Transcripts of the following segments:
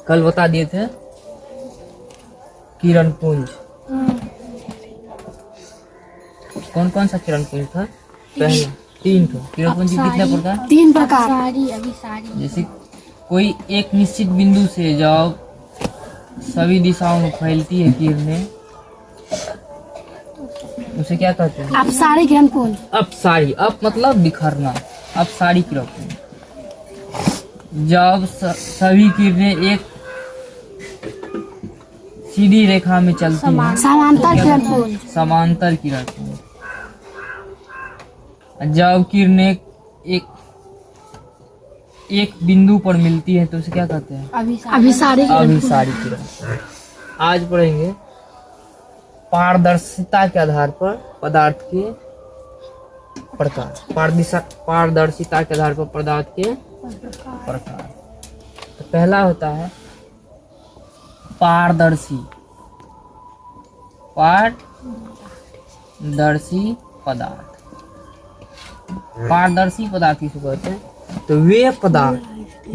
कल बता दिए थे किरण पुंज। कौन कौन सा किरण पुंज था? पहला 3 तो किरण पुंज कितने प्रकार? 3 प्रकार। जैसे कोई एक निश्चित बिंदु से जब सभी दिशाओं में फैलती है किरणें, उसे क्या कहते हैं? अपसारी किरण पुंज। अपसारी, अप मतलब बिखरना, अपसारी किरण पुंज। जब सभी किरणें एक सीधी रेखा में चलती हैं, समांतर किरण पुंज। समांतर किरण पुंज। जब किरणें एक बिंदु पर मिलती है तो उसे क्या कहते हैं? अभिसारी किरण। आज पढ़ेंगे पारदर्शिता के आधार पर पदार्थ के प्रकार। पारदर्शिता के आधार पर पदार्थ के प्रकार। तो पहला होता है पारदर्शी पदार्थ। पारदर्शी पदार्थ किसे कहते हैं? तो वे पदार्थ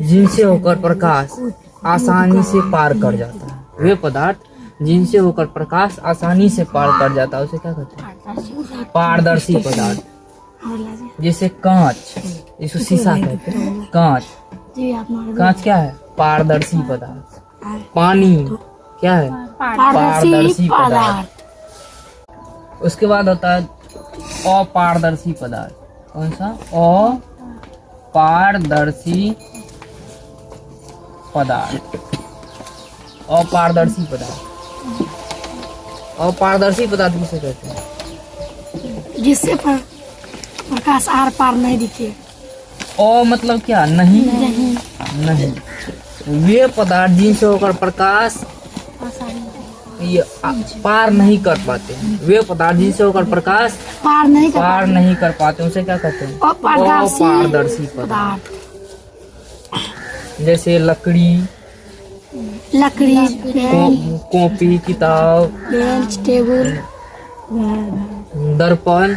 जिनसे होकर प्रकाश आसानी से पार कर जाता है। वे पदार्थ जिनसे होकर प्रकाश आसानी से पार कर जाता है उसे क्या कहते हैं? पारदर्शी पदार्थ। जैसे कांच, इसको शीशा कहते हैं। कांच क्या है? पारदर्शी पदार्थ। पानी क्या है? पारदर्शी पदार्थ। उसके बाद होता है अपारदर्शी पदार्थ। कौन सा? अपारदर्शी पदार्थ। अपारदर्शी पदार्थ किसे कहते हैं? जिससे प्रकाश आर पार नहीं दिखे। मतलब क्या? नहीं। वे पदार्थ जिनसे होकर प्रकाश पार नहीं कर पाते हैं। वे पदार्थ जिनसे होकर प्रकाश पार नहीं कर पाते उसे क्या कहते हैं? अपारदर्शी पदार्थ। जैसे लकड़ी, कॉपी, किताब, बेंच, टेबल, दर्पण,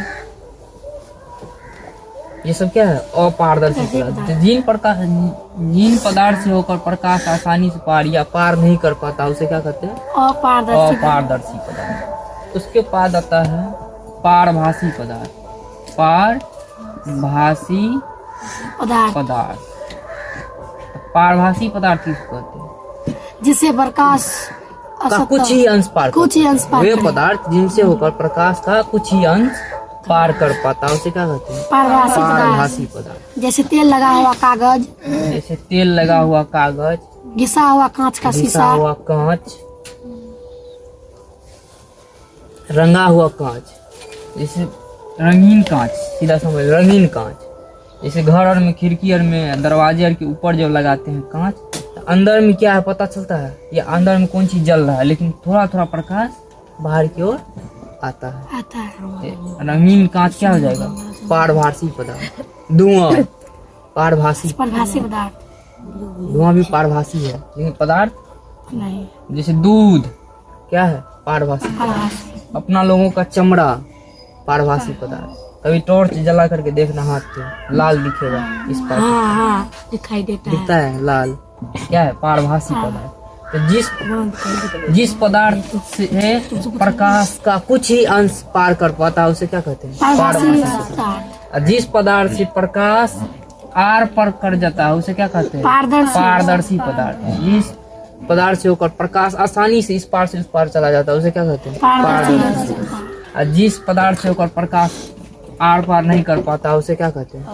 ये सब क्या है? अपारदर्शी पदार्थ। जिन पदार्थ से होकर प्रकाश आसानी से पार या पार नहीं कर पाता उसे क्या कहते हैं? अपारदर्शी पदार्थ। उसके बाद आता है पारभासी पदार्थ। पारभासी पदार्थ किसको कहते हैं? जिससे प्रकाश का कुछ ही अंश पार। वे पदार्थ जिनसे होकर प्रकाश का कुछ ही अंश पार कर पाता उसे क्या कहते हैं? पारभासी पदार्थ। जैसे तेल लगा हुआ कागज, घिसा हुआ कांच का शीशा, रंगा हुआ कांच। जैसे रंगीन कांच, सीधा समझ, रंगीन कांच। जैसे घर और में, खिड़की और में, दरवाजे और के ऊपर जब लगाते हैं कांच, तो अंदर में क्या है पता चलता है? ये अंदर में कौन चीज जल रहा है, लेकिन थोड़ा थोड़ा प्रकाश बाहर की ओर आता है। रंगीन कांच क्या हो जाएगा? पारभासी पदार्थ। धुआं पारभासी पदार्थ। धुआं भी पारभासी है, लेकिन पदार्थ नहीं। जैसे दूध क्या है? पारभासी। अपना लोगों का चमड़ा पारभासी पदार्थ। कभी टॉर्च जला करके देखना, हाथ पे लाल दिखेगा, इस पार दिखाई दिखता है लाल, क्या है? पारभासी पदार्थ। तो जिस पदार्थ से प्रकाश का कुछ ही अंश पार कर पाता है उसे क्या कहते हैं? पारभासी पदार्थ। जिस पदार्थ से प्रकाश आर पार कर जाता है उसे क्या कहते हैं? पारदर्शी पदार्थ। जिस पदार्थ से होकर प्रकाश आसानी से इस पार से उस पार चला जाता है उसे क्या कहते हैं? पारदर्शी। और जिस पदार्थ से होकर प्रकाश आर पार नहीं कर पाता उसे क्या कहते हैं?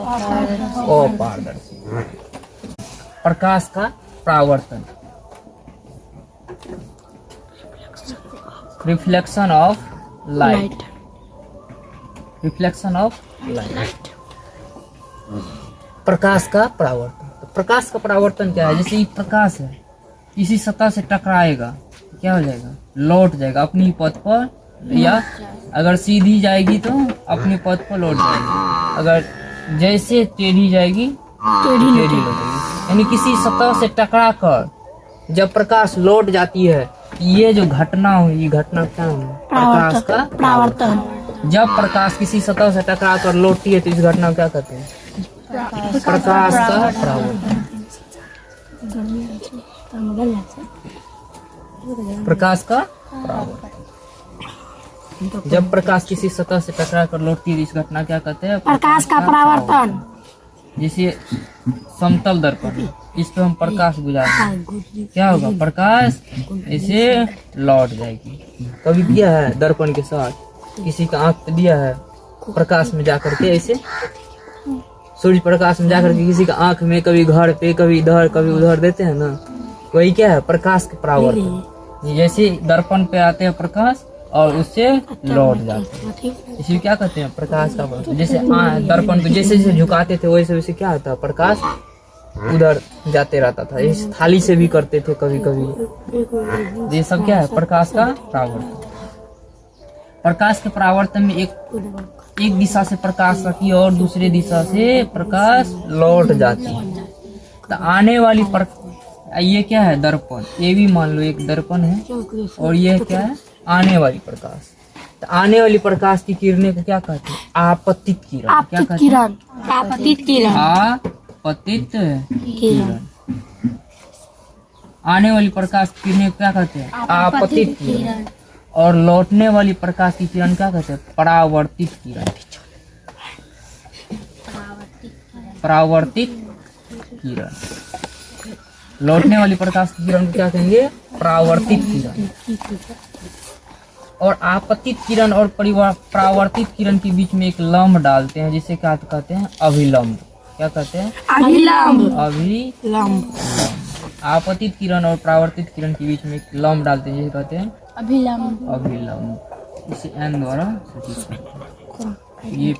अपारदर्शी। प्रकाश का परावर्तन, रिफ्लेक्शन ऑफ लाइट। प्रकाश का परावर्तन। तो प्रकाश का परावर्तन क्या है? जैसे ये प्रकाश है, किसी सतह से टकराएगा तो क्या हो जाएगा? लौट जाएगा अपनी पथ पर, या अगर सीधी जाएगी तो अपने पथ पर लौट जाएगी। अगर जैसे टेढ़ी जाएगी टेढ़ी लौटेगी। यानी किसी सतह से टकरा कर जब प्रकाश लौट जाती है, ये जो घटना हुई, ये घटना क्या है? प्रकाश का परावर्तन। जब प्रकाश किसी सतह से टकरा कर लौटती है तो इस घटना को क्या कहते हैं? प्रकाश का परावर्तन। प्रकाश का परावर्तन। जब प्रकाश किसी सतह से टकरा कर लौटती है इस घटना क्या कहते हैं? प्रकाश का परावर्तन। जैसे समतल दर्पण, इस पे हम प्रकाश गुजारेंगे, क्या होगा? प्रकाश ऐसे लौट जाएगी। कभी दिया है दर्पण के साथ किसी का आंख पे दिया है, प्रकाश में जाकर के ऐसे सूर्य प्रकाश में जाकर के किसी का आंख में, कभी घर पे, कभी इधर, कभी उधर देते हैं ना, वही क्या है? प्रकाश के परावर्तन। जैसे दर्पण पे आते हैं प्रकाश और उससे लौट जाते हैं, इसी क्या कहते हैं? प्रकाश का परावर्तन। जैसे दर्पण को जैसे जैसे झुकाते थे वैसे वैसे क्या होता है? प्रकाश उधर जाते रहता था। इस थाली से भी करते थे कभी कभी। ये सब क्या है? प्रकाश का परावर्तन। प्रकाश के परावर्तन में एक दिशा से प्रकाश आती है और दूसरे दिशा से प्रकाश लौट जाती है। तो आने वाली ये क्या है? दर्पण। ये भी मान लो एक दर्पण है और ये क्या है? आने वाली प्रकाश। तो आने वाली प्रकाश की किरणें को क्या कहते हैं? आपतित किरण। क्या कहते हैं? आपतित किरण। आपतित किरण। आने वाली प्रकाश की किरणें को क्या कहते हैं? आपतित किरण। और लौटने वाली प्रकाश की किरण क्या कहते हैं? परावर्तित किरण। परावर्तित किरण। लौटने वाली प्रकाश की किरण को क्या कहेंगे? परावर्तित किरण। और आपतित किरण और परावर्तित किरण के बीच में एक लंब डालते हैं जिसे क्या कहते हैं? अभिलंब। क्या कहते हैं? अभिलंब। अभिलंब। आपतित किरण और परावर्तित किरण के बीच में एक लंब डालते हैं जिसे कहते हैं? अभिलंब। अभिलंब। इसे एन द्वारा सूचित करते हैं। ये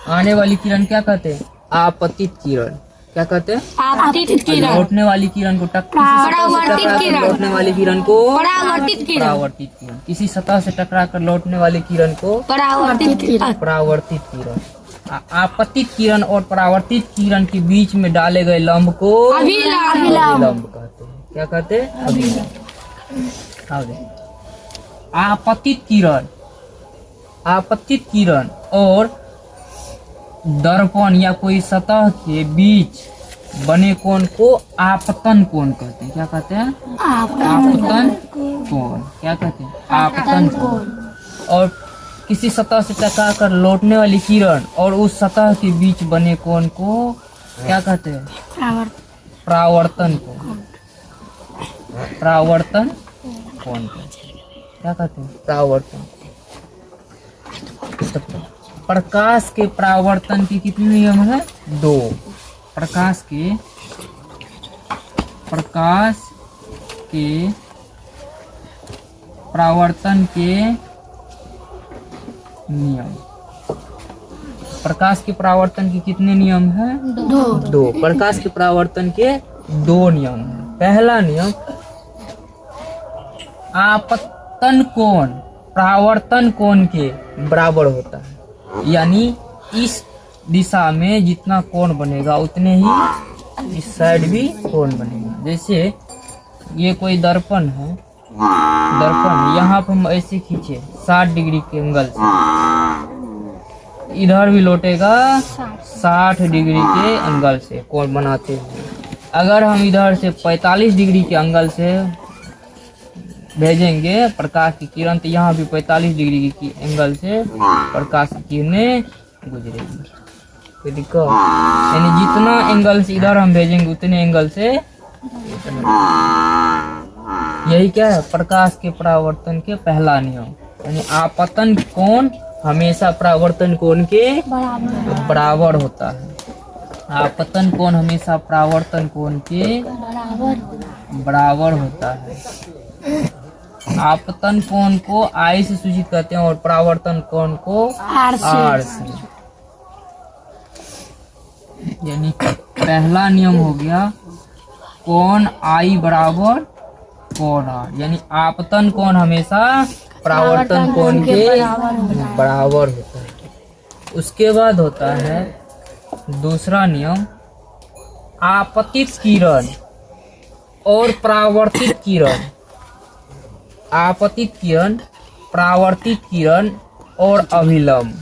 आने वाली किरण क्या कहते हैं? आपतित किरण। क्या कहते हैं? आपतित किरण। लौटने वाली किरण को परावर्तित किरण। लौटने वाली किरण को परावर्तित किरण। परावर्तित किरण। किसी सतह से टकरा कर लौटने वाली किरण को परावर्तित किरण। परावर्तित किरण। आपतित किरण और परावर्तित किरण के बीच में डाले गए लंब को अभिलंब कहते हैं। क्या कहते हैं? अभिलंब। आगे आपतित किरण। आपतित किरण और दर्पण या कोई सतह के बीच बने कोण को आपतन कोण कहते हैं। क्या कहते हैं? आपतन कोण। क्या कहते हैं? आपतन कोण। और किसी सतह से टकरा कर लौटने वाली किरण और उस सतह के बीच बने कोण को क्या कहते हैं? परावर्तन कोण। परावर्तन कोण। क्या कहते हैं? परावर्तन। प्रकाश के परावर्तन के कितने नियम है? 2। प्रकाश के परावर्तन के नियम। प्रकाश के परावर्तन के कितने नियम है? 2। प्रकाश के परावर्तन के 2 नियम है। पहला नियम, आपतन कोण परावर्तन कोण के बराबर होता है। यानी इस दिशा में जितना कोण बनेगा उतने ही इस साइड भी कोण बनेगा। जैसे ये कोई दर्पण है, दर्पण यहाँ पर हम ऐसे खींचे 60 डिग्री के एंगल से, इधर भी लौटेगा 60 डिग्री के एंगल से कोण बनाते हुए। अगर हम इधर से 45 डिग्री के एंगल से भेजेंगे प्रकाश की किरण तो यहाँ भी 45 डिग्री की एंगल से प्रकाश की किरणें गुजरेगी। कोई दिक्कत? यानी जितना एंगल से इधर हम भेजेंगे उतने एंगल से यही क्या है? प्रकाश के परावर्तन के पहला नियम। यानी आपतन कोण हमेशा परावर्तन कोण के बराबर होता है। आपतन कोण हमेशा परावर्तन कोण के बराबर होता है। आपतन कोण को आई से सूचित करते हैं और परावर्तन कोण को आर से। यानी पहला नियम हो गया कोण आई बराबर कोण आर। यानी आपतन कोण हमेशा परावर्तन कोण के बराबर होता है। उसके बाद होता है दूसरा नियम, आपतित किरण और परावर्तित किरण। आपतित किरण परावर्तित किरण और अभिलंब।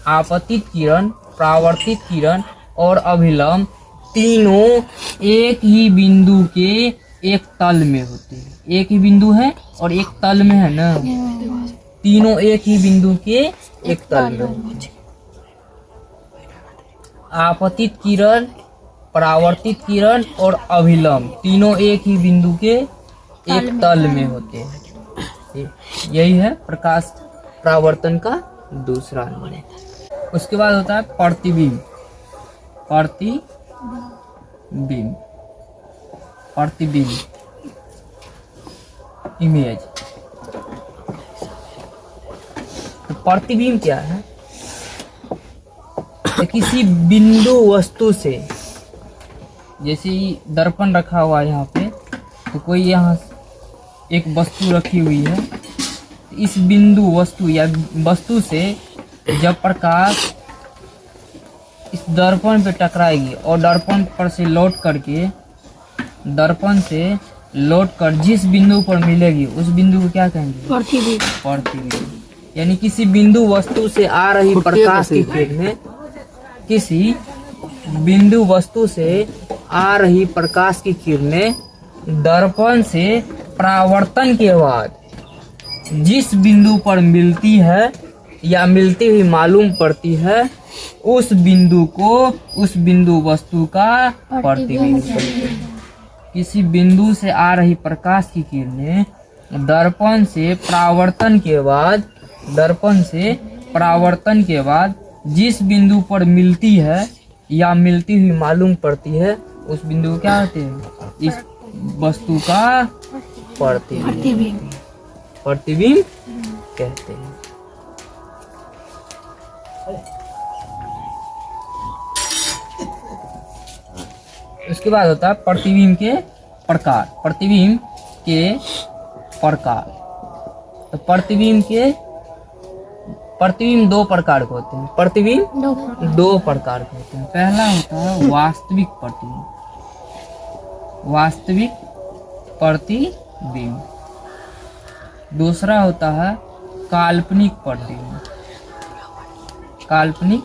आपतित किरण, परावर्तित किरण और अभिलंब तीनों एक ही बिंदु के एक तल में होते हैं। एक ही बिंदु है और एक तल में है ना, तीनों एक ही बिंदु के एक तल में। आपतित किरण, परावर्तित किरण और अभिलंब तीनों एक ही बिंदु के एक तल में होते हैं। यही है प्रकाश परावर्तन का दूसरा नियम। उसके बाद होता है प्रतिबिंब। प्रतिबिंब, प्रतिबिंब, इमेज। तो प्रतिबिंब क्या है? तो किसी बिंदु वस्तु से, जैसे दर्पण रखा हुआ है यहाँ पे, तो कोई यहाँ एक वस्तु रखी हुई है, इस बिंदु वस्तु या वस्तु से जब प्रकाश इस दर्पण पे टकराएगी और दर्पण पर से लौट करके, दर्पण से लौट कर जिस बिंदु पर मिलेगी उस बिंदु को क्या कहेंगे? प्रतिबिंब। प्रतिबिंब। यानी किसी बिंदु वस्तु से आ रही प्रकाश की किरणें, किसी बिंदु वस्तु से आ रही प्रकाश की किरणें दर्पण से परावर्तन के बाद जिस बिंदु पर मिलती है या मिलती हुई मालूम पड़ती है, उस बिंदु को, उस बिंदु वस्तु का प्रतिबिंब कहते हैं। किसी बिंदु से आ रही प्रकाश की किरणें दर्पण से परावर्तन के बाद, दर्पण से परावर्तन के बाद जिस बिंदु पर मिलती है या मिलती हुई मालूम पड़ती है, उस बिंदु को क्या कहते हैं? इस वस्तु का प्रतिबिंब, प्रतिबिंब कहते हैं। उसके बाद होता है प्रतिबिंब के प्रकार। प्रतिबिंब के प्रकार। तो प्रतिबिंब दो प्रकार के होते हैं। प्रतिबिंब दो प्रकार के होते हैं। पहला होता है वास्तविक प्रतिबिंब, वास्तविक प्रतिबिंब। दूसरा होता है काल्पनिक प्रतिबिंब, काल्पनिक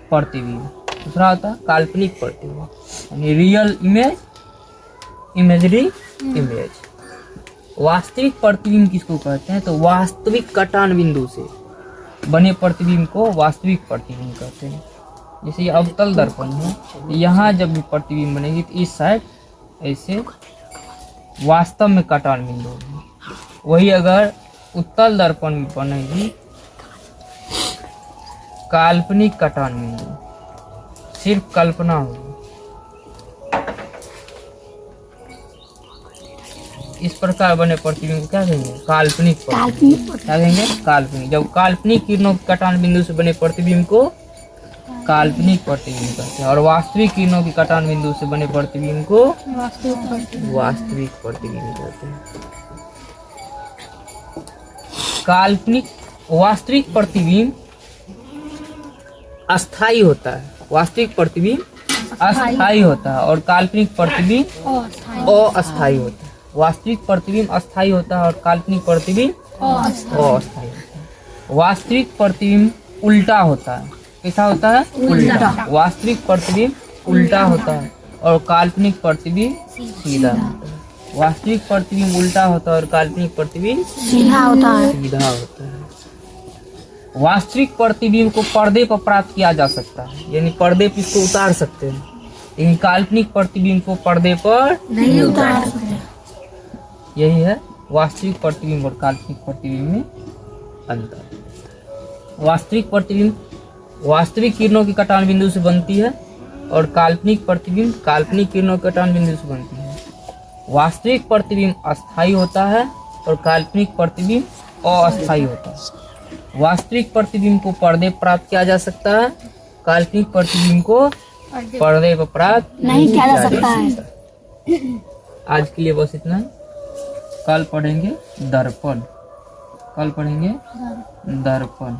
प्रतिबिंब। दूसरा होता है काल्पनिक प्रतिबिंब, यानी रियल इमेज, इमेजरी इमेज। वास्तविक प्रतिबिंब किसको कहते हैं? तो वास्तविक कटान बिंदु से बने प्रतिबिंब को वास्तविक प्रतिबिंब कहते हैं। जैसे ये अवतल दर्पण है, यहाँ जब भी प्रतिबिंब बनेगी तो इस साइड ऐसे वास्तव में कटान बिंदु होगी। वही अगर उत्तल दर्पण में बनेगी काल्पनिक कटान बिंदु, सिर्फ कल्पना होगी। इस प्रकार बने प्रतिबिंब को क्या कहेंगे? काल्पनिक प्रतिबिंब। क्या कहेंगे? काल्पनिक। जब काल्पनिक किरणों के कटान बिंदु से बने प्रतिबिंब को काल्पनिक प्रतिबिंब कहते हैं, और वास्तविक किरणों के कटान बिंदु से बने प्रतिबिंब को वास्तविक प्रतिबिंब कहते हैं। काल्पनिक, वास्तविक प्रतिबिंब अस्थायी होता है, वास्तविक प्रतिबिंब अस्थायी होता है और काल्पनिक प्रतिबिंब अस्थायी होता है। वास्तविक प्रतिबिंब अस्थायी होता है और काल्पनिक प्रतिबिंब अस्थायी होता है। वास्तविक प्रतिबिंब उल्टा होता है। कैसा होता है? उल्टा। वास्तविक प्रतिबिंब उल्टा होता है और काल्पनिक प्रतिबिंब सीधा होता है। वास्तविक प्रतिबिंब उल्टा होता है और काल्पनिक प्रतिबिंब सीधा होता है। वास्तविक प्रतिबिंब को पर्दे पर प्राप्त किया जा सकता है, यानी पर्दे पर इसको उतार सकते हैं, लेकिन काल्पनिक प्रतिबिंब को पर्दे पर नहीं उतार सकते। यही है वास्तविक प्रतिबिंब और काल्पनिक प्रतिबिंब में अंतर। वास्तविक प्रतिबिंब वास्तविक किरणों के कटान बिंदु से बनती है और काल्पनिक प्रतिबिंब काल्पनिक किरणों के कटान बिंदु से बनती है। वास्तविक प्रतिबिंब अस्थायी होता है और काल्पनिक प्रतिबिंब अस्थायी होता है। वास्तविक प्रतिबिंब को पर्दे प्राप्त किया जा सकता है, काल्पनिक प्रतिबिंब को पर्दे पर प्राप्त नहीं किया जा सकता है। आज के लिए बस इतना। कल पढ़ेंगे दर्पण, कल पढ़ेंगे दर्पण।